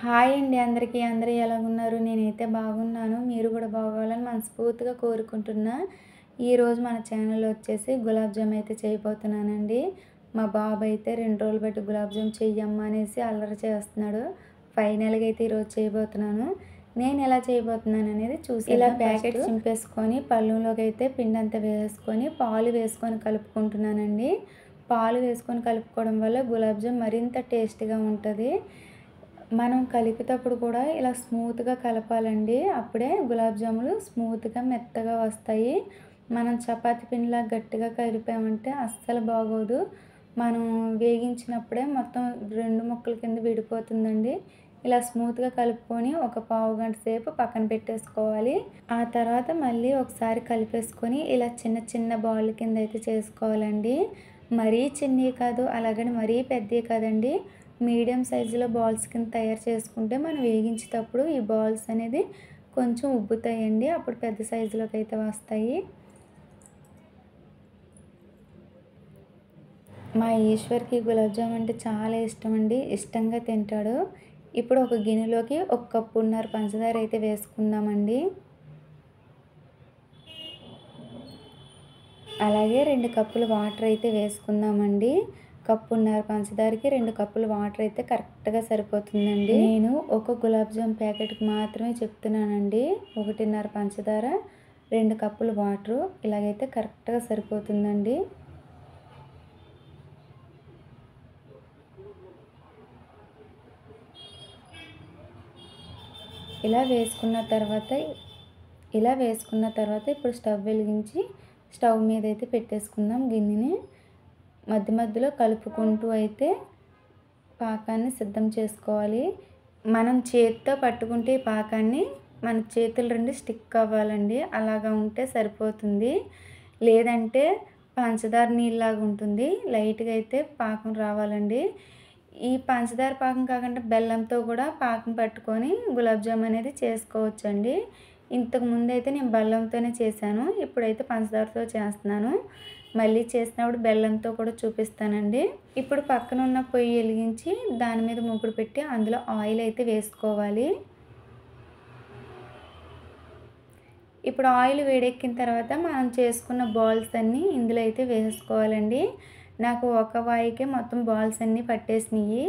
Hi అండి అందరికీ. అందరూ ఎలాగున్నారు? నేనైతే బాగున్నాను. మీరు కూడా బాగోవాలని మనస్ఫూర్తిగా కోరుకుంటున్నా. ఈరోజు మన ఛానల్‌లో వచ్చేసి గులాబ్ జామ్ అయితే చేయబోతున్నానండి. మా బాబు అయితే 2 రోజులు బట్టి గులాబ్ జామ్ చెయ్యమ్మా అనేసి అల్లరి చేస్తున్నాడు. ఫైనల్‌గా అయితే ఈరోజు చేయబోతున్నాను. నేను ఎలా చేయబోతున్నాననేది చూసేద్దాం. ఇలా ప్యాకెట్ చింపేసుకొని పళ్ళెంలోకి అయితే పిండంతా వేసుకొని పాలు వేసుకొని కలుపుకుంటున్నానండి. పాలు వేసుకొని కలుపుకోవడం వల్ల గులాబ్ జామ్ మరింత టేస్ట్‌గా ఉంటది. మనం కలిపేటప్పుడు కూడా ఇలా స్మూత్‌గా కలపాలండి. అప్పుడే గులాబ్ జాములు స్మూత్‌గా, మెత్తగా వస్తాయి. మనం చపాతీ పిండిలా గట్టిగా కలిపామంటే అస్సలు బాగోదు. మనం వేగించినప్పుడే మొత్తం 2 ముక్కల కింద విడిపోతుందండి. ఇలా స్మూత్‌గా కలుపుకొని ఒక పావుగంట సేపు పక్కన పెట్టేసుకోవాలి. ఆ తర్వాత మళ్ళీ ఒకసారి కలిపేసుకొని ఇలా చిన్న చిన్న బాల్ కింద అయితే చేసుకోవాలండి. మరీ చిన్నవి కాదు, అలాగని మరీ పెద్దవి కాదండి. మీడియం సైజులో బాల్స్ కింద తయారు చేసుకుంటే మనం వేగించేటప్పుడు ఈ బాల్స్ అనేది కొంచెం ఉబ్బుతాయండి. అప్పుడు పెద్ద సైజులోకి అయితే వస్తాయి. మా ఈశ్వర్‌కి గులాబ్ జామ్ అంటే చాలా ఇష్టం అండి. ఇష్టంగా తింటాడు. ఇప్పుడు ఒక గిన్నెలోకి 1 కప్పున్నర పంచదార అయితే వేసుకుందామండి. అలాగే 2 కప్పులు వాటర్ అయితే వేసుకుందామండి. కప్పున్నర పంచదారకి 2 కప్పులు వాటర్ అయితే కరెక్ట్‌గా సరిపోతుందండి. నేను ఒక గులాబ్ జామ్ ప్యాకెట్‌కి మాత్రమే చెప్తున్నానండి. 1:30 పంచదార, 2 కప్పులు వాటరు ఇలాగైతే కరెక్ట్‌గా సరిపోతుందండి. ఇలా వేసుకున్న తర్వాత ఇప్పుడు స్టవ్ వెలిగించి స్టవ్ మీద అయితే పెట్టేసుకుందాం గిన్నెని. మధ్య మధ్యలో కలుపుకుంటూ అయితే పాకాన్ని సిద్ధం చేసుకోవాలి. మనం చేత్తో పట్టుకుంటే ఈ పాకాన్ని మన చేతులు 2 స్టిక్ అవ్వాలండి. అలాగా ఉంటే సరిపోతుంది. లేదంటే పంచదార నీళ్ళలాగా ఉంటుంది. లైట్‌గా అయితే పాకం రావాలండి. ఈ పంచదార పాకం కాకుండా బెల్లంతో కూడా పాకం పట్టుకొని గులాబ్ జామ్ అనేది చేసుకోవచ్చండి. ఇంతకు ముందైతే నేను బెల్లంతోనే చేశాను. ఇప్పుడైతే పంచదారతో చేస్తున్నాను. మళ్ళీ చేసినప్పుడు బెల్లంతో కూడా చూపిస్తానండి. ఇప్పుడు పక్కన ఉన్న పొయ్యి వెలిగించి దాని మీద మూకుడు పెట్టి అందులో ఆయిల్ అయితే వేసుకోవాలి. ఇప్పుడు ఆయిల్ వేడెక్కిన తర్వాత మనం చేసుకున్న బాల్స్ అన్నీ ఇందులో అయితే వేసుకోవాలండి. నాకు ఒక వాయికే మొత్తం బాల్స్ అన్నీ పట్టేసినాయి.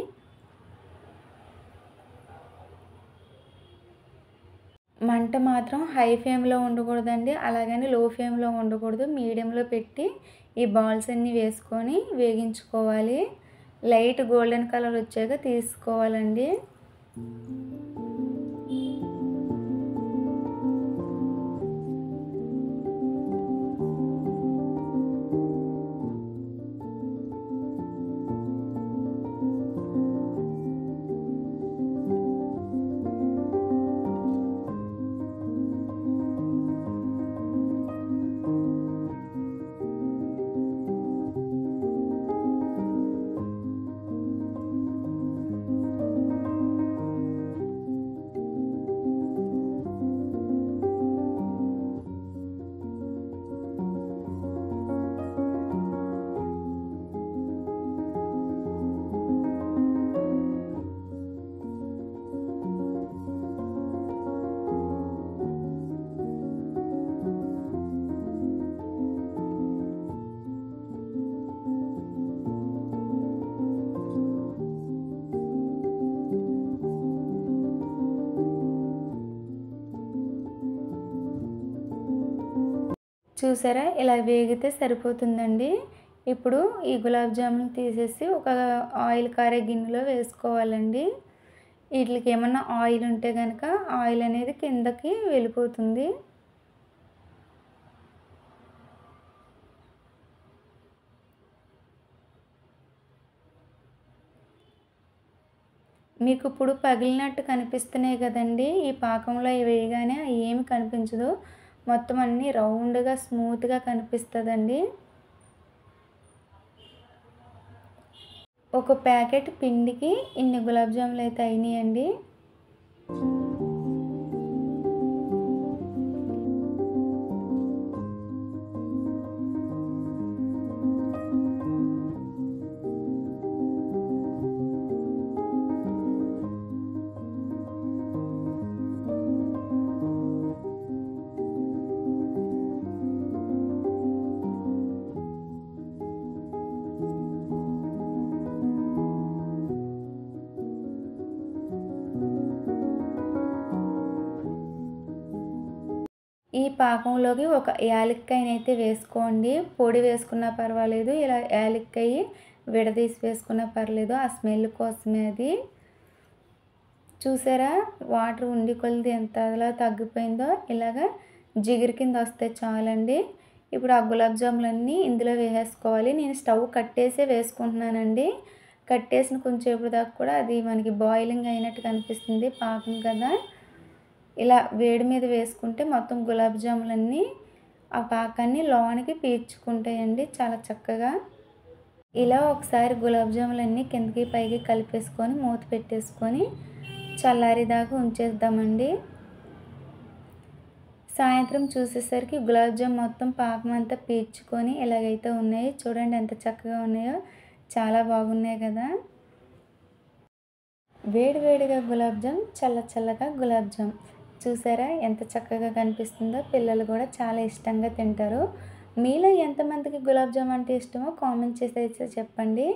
మంట మాత్రం హై ఫ్లేమ్‌లో ఉండకూడదండి. అలాగని లో ఫ్లేమ్‌లో ఉండకూడదు. మీడియంలో పెట్టి ఈ బాల్స్ అన్నీ వేసుకొని వేగించుకోవాలి. లైట్ గోల్డెన్ కలర్ వచ్చాక తీసుకోవాలండి. చూసారా? ఇలా వేగితే సరిపోతుందండి. ఇప్పుడు ఈ గులాబ్ జామున్ తీసేసి ఒక ఆయిల్ కారే గిన్నెలో వేసుకోవాలండి. వీటికి ఏమన్నా ఆయిల్ ఉంటే గనక ఆయిల్ అనేది కిందకి వెళ్ళిపోతుంది. మీకు ఇప్పుడు పగిలినట్టు కనిపిస్తున్నాయి కదండీ! ఈ పాకంలో వేయగానే ఏమి కనిపించదు. మొత్తం అన్నీ రౌండ్‌గా, స్మూత్‌గా కనిపిస్తదండి. ఒక ప్యాకెట్ పిండికి ఇన్ని గులాబ్ జాములు అయితే అయినాయండి. పాకంలోకి ఒక యాలక్కాయనైతే వేసుకోండి. పొడి వేసుకున్నా పర్వాలేదు, ఇలా యాలక్కాయ విడదీసి వేసుకున్నా పర్లేదు, ఆ స్మెల్ కోసమే అది. చూసారా వాటర్ ఉండి కొలిది ఎంత అలా తగ్గిపోయిందో, ఇలాగా జిగురు కింద వస్తే చాలండి. ఇప్పుడు ఆ గులాబ్ జాములన్నీ ఇందులో వేసేసుకోవాలి. నేను స్టవ్ కట్టేసే వేసుకుంటున్నానండి. కట్టేసిన కొంచెంసేపు దాకా కూడా అది మనకి బాయిలింగ్ అయినట్టు కనిపిస్తుంది, పాకం కదా. ఇలా వేడి మీద వేసుకుంటే మొత్తం గులాబ్ జాములన్నీ ఆ పాకాన్ని లోనికి పీల్చుకుంటాయండి చాలా చక్కగా. ఇలా ఒకసారి గులాబ్ జాములన్నీ కిందకి పైకి కలిపేసుకొని మూత పెట్టేసుకొని చల్లారేదాకా ఉంచేద్దామండి. సాయంత్రం చూసేసరికి గులాబ్ జామ్ మొత్తం పాకం అంతా పీల్చుకొని ఎలాగైతే ఉన్నాయో చూడండి, ఎంత చక్కగా ఉన్నాయో, చాలా బాగున్నాయి కదా. వేడి వేడిగా గులాబ్ జామ్, చల్ల చల్లగా గులాబ్ జామ్. చూసారా ఎంత చక్కగా కనిపిస్తుందో. పిల్లలు కూడా చాలా ఇష్టంగా తింటారు. మీలో ఎంతమందికి గులాబ్ జామ్ అంటే ఇష్టమో కామెంట్ చేసి అయితే చెప్పండి.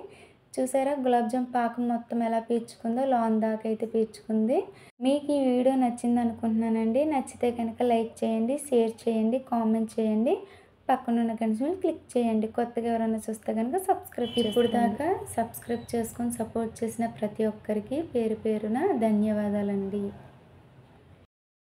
చూసారా గులాబ్ జామ్ పాకం మొత్తం ఎలా పీల్చుకుందో, లోన్ దాకా అయితే పీల్చుకుంది. మీకు ఈ వీడియో నచ్చింది అనుకుంటున్నానండి. నచ్చితే కనుక లైక్ చేయండి, షేర్ చేయండి, కామెంట్ చేయండి, పక్కనున్న గంటను క్లిక్ చేయండి. కొత్తగా ఎవరైనా చూస్తే కనుక సబ్స్క్రైబ్ చేసుకోండి. ఇప్పుడు దాకా సబ్స్క్రైబ్ చేసుకొని సపోర్ట్ చేసిన ప్రతి ఒక్కరికి పేరు పేరున ధన్యవాదాలండి.